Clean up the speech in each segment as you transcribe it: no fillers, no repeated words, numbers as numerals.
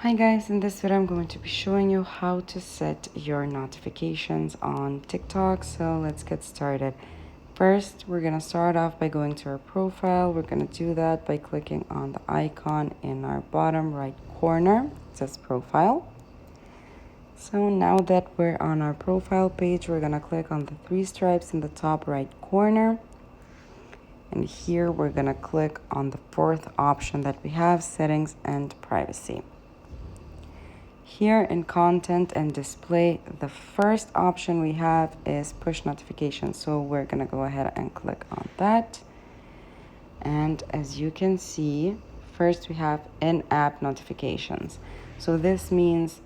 Hi guys, in this video I'm going to be showing you how to set your notifications on TikTok. So let's get started. First, we're going to start off by going to our profile. We're going to do that by clicking on the icon in our bottom right corner. It says profile. So now that we're on our profile page, we're going to click on the three stripes in the top right corner. And here we're going to click on the fourth option that we have, settings and privacy. Here in content and display, the first option we have is push notifications. So we're gonna go ahead and click on that. And as you can see, first we have in-app notifications. So this means,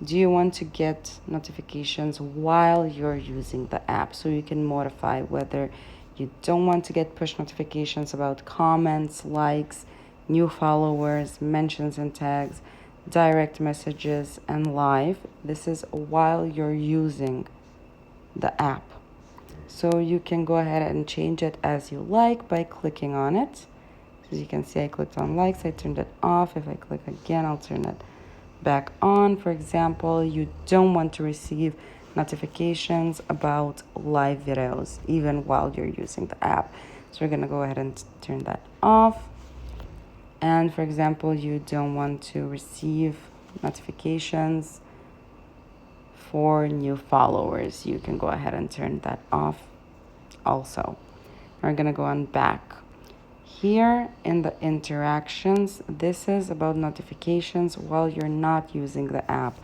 do you want to get notifications while you're using the app? So you can modify whether you don't want to get push notifications about comments, likes, new followers, mentions and tags, direct messages, and live. This is while you're using the app. So you can go ahead and change it as you like by clicking on it. So as you can see, I clicked on likes, I turned it off. If I click again, I'll turn it back on. For example, you don't want to receive notifications about live videos even while you're using the app. So we're gonna go ahead and turn that off. And for example, you don't want to receive notifications for new followers. You can go ahead and turn that off also. We're gonna go on back. Here in the interactions, this is about notifications while you're not using the app.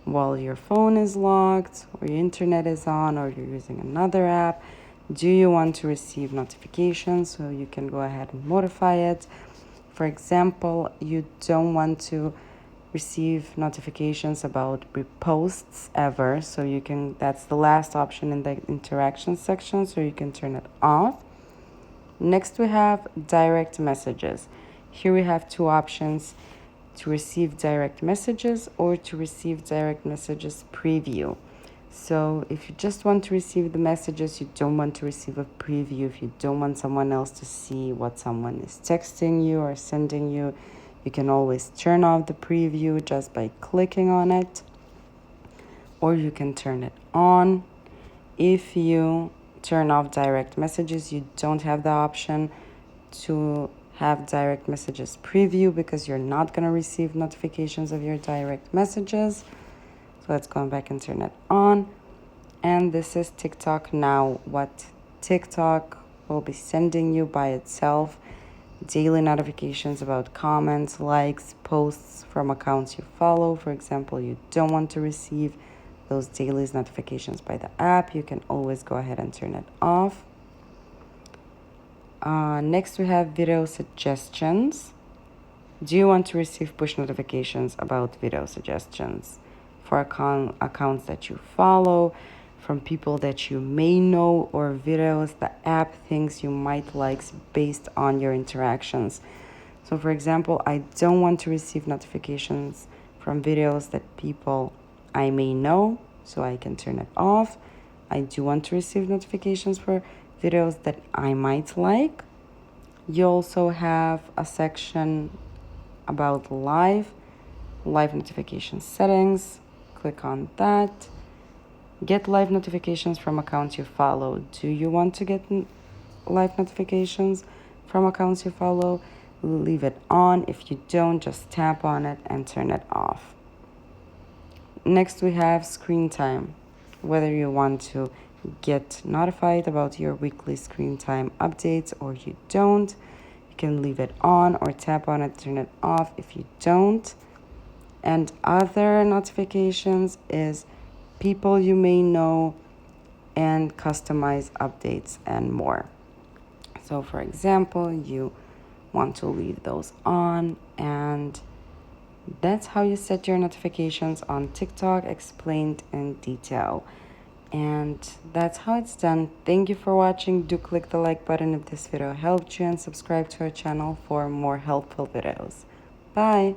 While your phone is locked, or your internet is on, or you're using another app, do you want to receive notifications? So you can go ahead and modify it. For example, you don't want to receive notifications about reposts ever. So you can, that's the last option in the interaction section, so you can turn it off. Next we have direct messages. Here we have two options: to receive direct messages or to receive direct messages preview. So if you just want to receive the messages, you don't want to receive a preview, if you don't want someone else to see what someone is texting you or sending you, you can always turn off the preview just by clicking on it, or you can turn it on. If you turn off direct messages, you don't have the option to have direct messages preview because you're not going to receive notifications of your direct messages. So let's go back and turn it on. And this is TikTok now, what TikTok will be sending you by itself: daily notifications about comments, likes, posts from accounts you follow. For example, you don't want to receive those daily notifications by the app, you can always go ahead and turn it off. Next we have video suggestions. Do you want to receive push notifications about video suggestions for accounts that you follow, from people that you may know, or videos the app thinks you might like based on your interactions? So for example, I don't want to receive notifications from videos that people I may know, so I can turn it off. I do want to receive notifications for videos that I might like. You also have a section about live notification settings. Click on that. Get live notifications from accounts you follow. Do you want to get live notifications from accounts you follow? Leave it on. If you don't, just tap on it and turn it off. Next we have screen time. Whether you want to get notified about your weekly screen time updates or you don't, you can leave it on or tap on it, turn it off if you don't. And other notifications is people you may know and customize updates and more. So for example, you want to leave those on, and that's how you set your notifications on TikTok, explained in detail. And that's how it's done. Thank you for watching. Do click the like button if this video helped you and subscribe to our channel for more helpful videos. Bye!